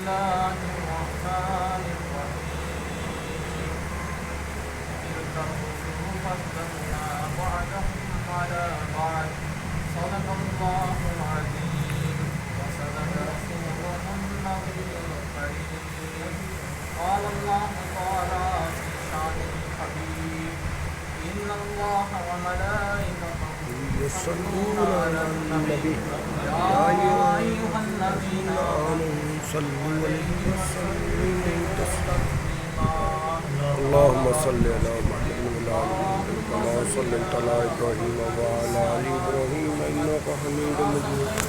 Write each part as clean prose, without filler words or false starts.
الله الرحمن الرحيم تلك الرسل فضلنا بعضهم على بعض صدق الله العظيم وصدق رسوله النبي الكريم قال الله تعالى في شأن الحبيب إن الله وملائكته يصلون على النبي يا أيها الذين آمنوا صلوا عليه وسلموا تسليما اللهم صل على محمد وعلى آل محمد كما صليت على إبراهيم وعلى آل إبراهيم إنك حميد مجيد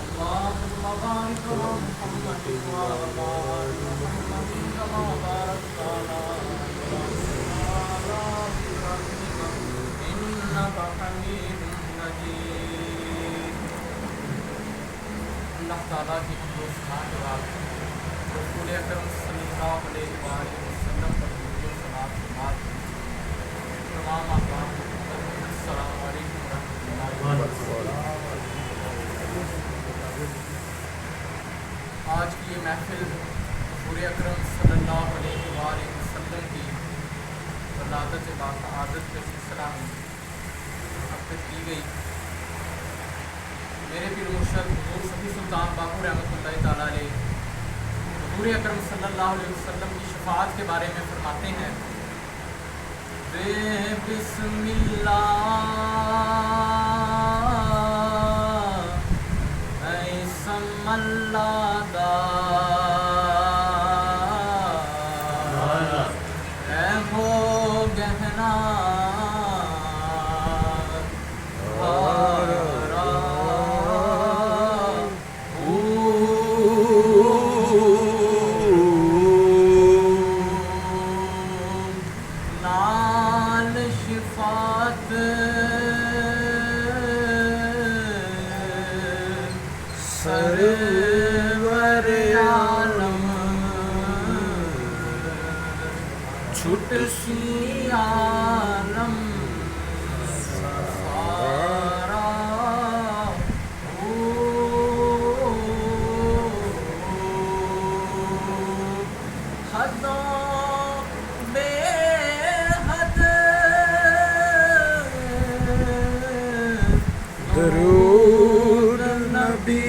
اللهم بارك على محمد وعلى آل محمد كما باركت على إنك حميد مجيد. اللہ تعالیٰ کی دوستنا کے بعد رسول اکرم صلی اللہ علیہ وآلہ وسلم پر درود و سلام کے بعد تمام احباب کو السلام علیکم ورحمۃ اللہ وبرکاتہ. آج کی یہ محفل رسول اکرم صلی اللہ علیہ وآلہ وسلم کی ولادت باسعادت کے سلسلہ میں منعقد کی گئی. میرے پیر مرشد حضور صفی سلطان باقو رحمۃ اللہ تعالیٰ علیہ حضور اکرم صلی اللہ علیہ وسلم کی شفاعت کے بارے میں فرماتے ہیں بے بسم اللہ ایسم اللہ دا اے ہو گہنا سرور عالم چھٹ سی عالم سارا حدوں بے حد درود نبی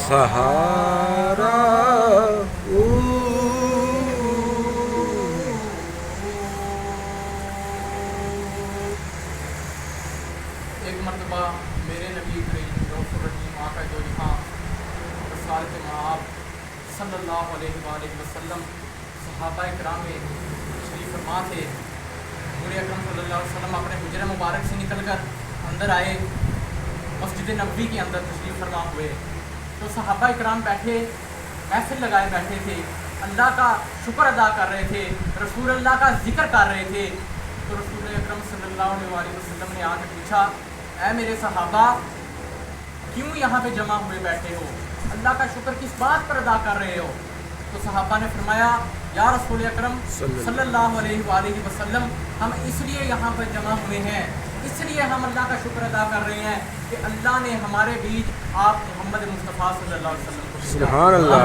سہارا ایک مرتبہ میرے نبی کریم رؤوف الرحیم آقا دو جہاں رسالت مآب صلی اللہ علیہ وآلہ وسلم صحابہ کرام میں تشریف فرما تھے. حضور اکرم صلی اللہ علیہ وسلم اپنے حجرہ مبارک سے نکل کر اندر آئے, مسجد نبوی کے اندر تشریف فرما ہوئے. تو صحابہ اکرام بیٹھے محفل لگائے بیٹھے تھے, اللہ کا شکر ادا کر رہے تھے, رسول اللہ کا ذکر کر رہے تھے. تو رسول اکرم صلی اللہ علیہ وسلم نے آ کے پوچھا اے میرے صحابہ کیوں یہاں پہ جمع ہوئے بیٹھے ہو, اللہ کا شکر کس بات پر ادا کر رہے ہو؟ تو صحابہ نے فرمایا یا رسول اکرم صلی اللہ علیہ وآلہ وسلم ہم اس لیے یہاں پر جمع ہوئے ہیں, اس لیے ہم اللہ کا شکر ادا کر رہے ہیں کہ اللہ نے ہمارے بیچ آپ محمد مصطفیٰ صلی اللہ علیہ وسلم کو سبحان اللہ.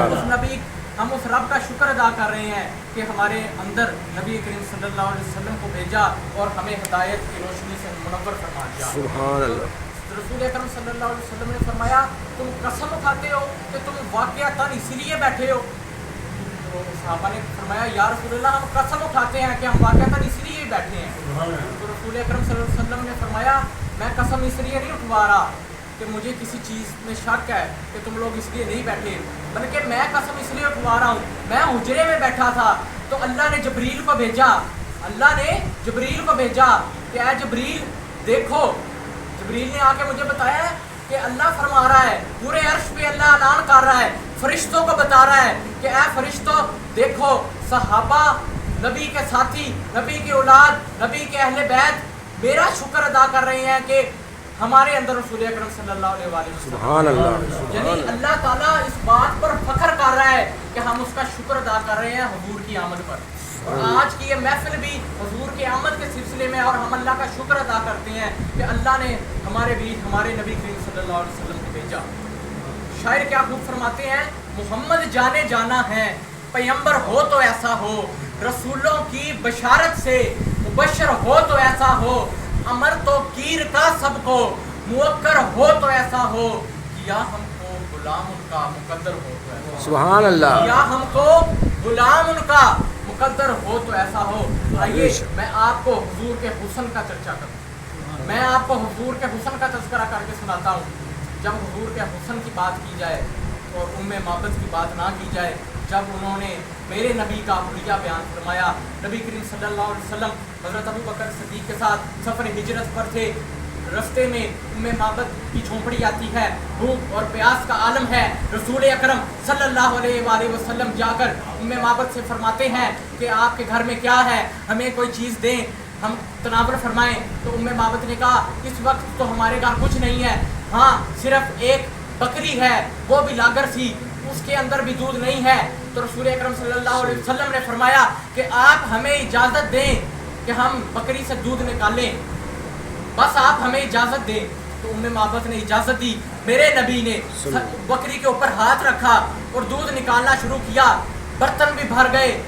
ہم اس رب کا شکر ادا کر رہے ہیں کہ ہمارے اندر نبی کریم صلی اللہ علیہ وسلم کو بھیجا اور ہمیں ہدایت کی روشنی سے منور فرما دیا. سبحان اللہ. رسول اکرم صلی اللہ علیہ وسلم نے فرمایا تم قسم اٹھاتے ہو کہ تم واقعتاً اسی لیے بیٹھے ہو؟ تو صحابہ نے فرمایا یا رسول اللہ ہم قسم اٹھاتے ہیں کہ ہم واقعتاً اس لیے بیٹھے ہیں. تو رسول اکرم صلی اللہ علیہ وسلم نے فرمایا میں قسم اس لیے نہیں اٹھوا رہا کہ مجھے کسی چیز میں شک ہے کہ تم لوگ اس لیے نہیں بیٹھے، بلکہ میں قسم اس لیے اٹھوا رہا ہوں، میں حجرے میں بیٹھا تھا تو اللہ نے جبریل کو بھیجا، اللہ نے جبریل کو بھیجا کہ اے جبریل دیکھو، جبریل نے آ کے مجھے بتایا کہ اللہ فرما رہا ہے, پورے عرش پہ اللہ اعلان کر رہا ہے, فرشتوں کو بتا رہا ہے کہ اے فرشتوں دیکھو صحابہ, نبی کے ساتھی, نبی کی اولاد, نبی کے اہل بیت میرا شکر ادا کر رہے ہیں کہ ہمارے اندر رسول اکرم صلی اللہ علیہ وسلم. سبحان اللہ. یعنی اللہ تعالیٰ اس بات پر فخر کر رہا ہے کہ ہم اس کا شکر ادا کر رہے ہیں حضور کی آمد پر. اور آج کی یہ محفل بھی حضور کی آمد کے سلسلے میں, اور ہم اللہ کا شکر ادا کرتے ہیں کہ اللہ نے ہمارے بیچ ہمارے نبی کریم صلی اللہ علیہ وسلم کو بھیجا. شاعر کیا خوب فرماتے ہیں, محمد جانے جانا ہے, پیغمبر ہو تو ایسا ہو, رسولوں کی بشارت سے مبشر ہو تو ایسا ہو, امر تو کیر کا سب کو, موکر ہو تو ایسا ہو, کیا ہم کو غلام ان کا مقدر ہو تو ایسا ہو. سبحان اللہ. کیا ہم کو غلام ان کا مقدر ہو تو ایسا ہو. آئیے میں آپ کو حضور کے حسن کا چرچا کروں, میں آپ کو حضور کے حسن کا تذکرہ کر کے سناتا ہوں. جب حضور کے حسن کی بات کی جائے اور ام محبت کی بات نہ کی جائے, جب انہوں نے میرے نبی کا حلیہ بیان فرمایا, نبی کریم صلی اللہ علیہ وسلم حضرت ابو بکر صدیق کے ساتھ سفر ہجرت پر تھے, رستے میں ام محبت کی جھونپڑی آتی ہے, بھوک اور پیاس کا عالم ہے, رسول اکرم صلی اللہ علیہ وآلہ وسلم جا کر ام محبت سے فرماتے ہیں کہ آپ کے گھر میں کیا ہے, ہمیں کوئی چیز دیں, ہم تناول فرمائیں. تو ام محبت نے کہا اس وقت تو ہمارے گھر کچھ نہیں ہے, ہاں صرف ایک بکری ہے, وہ بھی لاگر سی, اس کے اندر بھی دودھ نہیں ہے. تو رسول اکرم صلی اللہ علیہ وسلم نے فرمایا کہ آپ ہمیں اجازت دیں کہ ہم بکری سے دودھ نکالیں, بس آپ ہمیں اجازت دیں. تو ام محبت نے اجازت دی, میرے نبی نے بکری کے اوپر ہاتھ رکھا اور دودھ نکالنا شروع کیا. برتن بھی بھر گئے,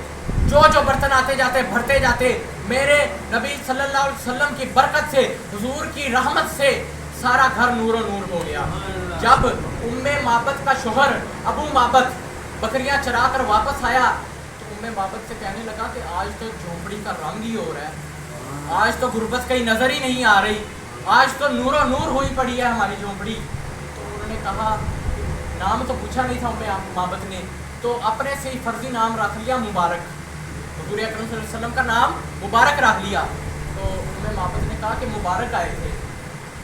جو برتن آتے جاتے بھرتے جاتے. میرے نبی صلی اللہ علیہ وسلم کی برکت سے, حضور کی رحمت سے سارا گھر نور و نور ہو گیا. جب ام محبت کا شوہر ابو محبت بکریاں چرا کر واپس آیا تو ام محبت سے کہنے لگا کہ آج تو جھونپڑی کا رنگ ہی ہو رہا ہے, آج تو غربت کہیں نظر ہی نہیں آ رہی, آج تو نور و نور ہوئی پڑی ہے ہماری جھونپڑی. تو انہوں نے کہا, نام تو پوچھا نہیں تھا ام محبت نے, تو اپنے سے ہی فرضی نام رکھ لیا مبارک, حضور اکرم صلی اللہ علیہ وسلم کا نام مبارک رکھ لیا. تو ام محبت نے کہا کہ مبارک آئے تھے.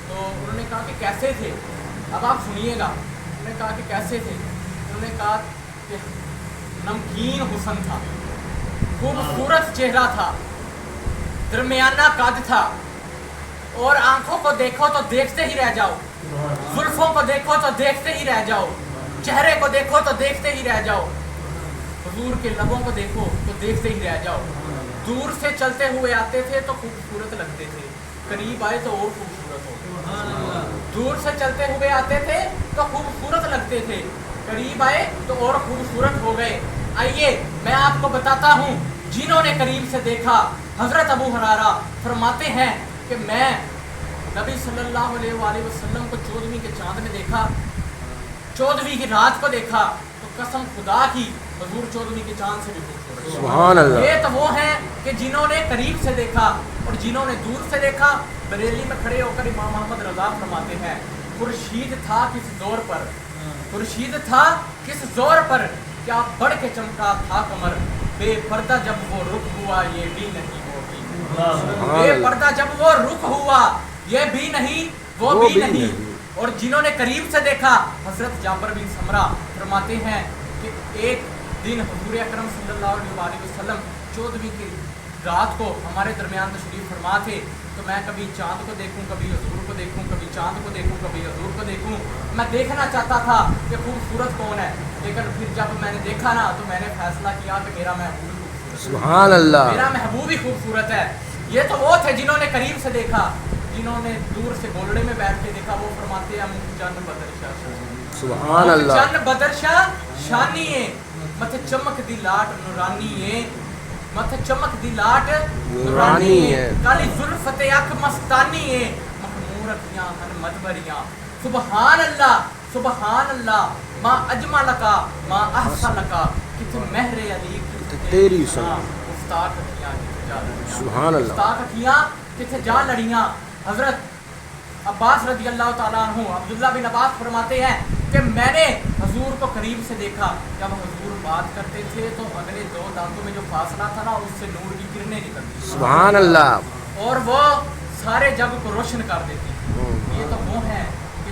تو انہوں نے کہا کہ کیسے تھے, اب آپ سنیے گا. انہوں نے کہا کہ کیسے تھے, انہوں نے کہا کہ نمکین حسن تھا, خوبصورت چہرہ تھا, درمیانہ قد تھا, اور آنکھوں کو دیکھو تو دیکھتے ہی رہ جاؤ, زلفوں کو دیکھو تو دیکھتے ہی رہ جاؤ, چہرے کو دیکھو تو دیکھتے ہی رہ جاؤ, حضور کے لبوں کو دیکھو تو دیکھتے ہی رہ جاؤ. دور سے چلتے ہوئے آتے تھے تو خوبصورت لگتے تھے, قریب آئے تو اور خوبصورت ہو. دور سے چلتے ہوئے آتے تھے تو خوبصورت لگتے تھے, قریب آئے تو اور خوبصورت ہو گئے. آئیے میں آپ کو بتاتا ہوں جنہوں نے قریب سے دیکھا. حضرت ابو ہریرہ فرماتے ہیں کہ میں نبی صلی اللہ علیہ وآلہ وسلم کو 14ویں کے چاند میں دیکھا, 14ویں کی رات کو دیکھا, تو قسم خدا کی حضور 14ویں کے چاند سے بھی خوبصورت. سبحان اللہ. یہ تو وہ ہیں کہ جنہوں نے قریب سے دیکھا, اور جنہوں نے دور سے دیکھا. بریلی میں کھڑے ہو کر امام محمد رضا فرماتے ہیں, خورشید تھا کس زور پر, خورشید تھا کس زور پر, کیا بڑھ کے چمکا تھا قمر, بے پردہ جب وہ رخ ہوا یہ بھی نہیں وہ بھی, بے پردہ جب وہ رخ ہوا یہ بھی نہیں وہ بھی نہیں. اور جنہوں نے قریب سے دیکھا, حضرت جابر بن سمرہ فرماتے ہیں کہ ایک دن حضور اکرم صلی اللہ علیہ وآلہ وسلم 14ویں کی رات کو ہمارے درمیان تشریف فرما تھے. تو میں کبھی چاند کو دیکھوں, کبھی حضور کو دیکھوں, کبھی چاند کو دیکھوں, کبھی حضور کو دیکھوں. میں دیکھنا چاہتا تھا کہ خوبصورت کون ہے, لیکن پھر جب میں نے دیکھا نا تو میں نے فیصلہ کیا کہ میرا محبوب خوبصورت, سبحان اللہ, میرا محبوب ہی خوبصورت ہے. یہ تو وہ تھے جنہوں نے قریب سے دیکھا. جنہوں نے دور سے گولڑے میں بیٹھ کے دیکھا وہ فرماتے ہیں چند بدر شاہ, سبحان اللہ, چند بدر شاہ شانی ہے, مت چمک دی لاٹ نورانی ہے, مت چمک دی لاٹ نورانی ہے, کالی زلفت اک مستانی ہے, مخمور اکھیاں ہن مدبریاں. سبحان اللہ سبحان اللہ, ما اجمل کا ما احسن کا, کتھ مہر علی تیری سنا, گفتاخ اکھیاں کتھ جا لڑیاں, سبحان اللہ, گفتاخ اکھیاں کتھ جا لڑیاں. حضرت عباس رضی اللہ تعالیٰ عنہ, عبداللہ بن عباس فرماتے ہیں کہ میں نے حضور کو قریب سے دیکھا. جب حضور بات کرتے تھے تو اگلے 2 دانتوں میں جو فاصلہ تھا نا اس سے نور کی کرنیں نکلتی, سبحان اللہ, اور وہ سارے جگ کو روشن کر دیتی. یہ تو وہ ہیں کہ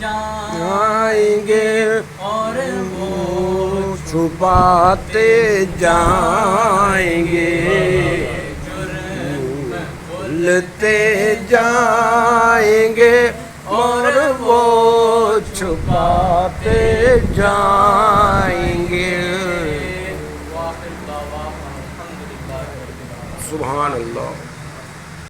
جائیں گے اور وہ چھپاتے جائیں گے جرم بھولتے جائیں گے اور وہ چھپاتے جائیں گے. واخر دعوانا الحمدللہ رب العالمین. سبحان اللہ.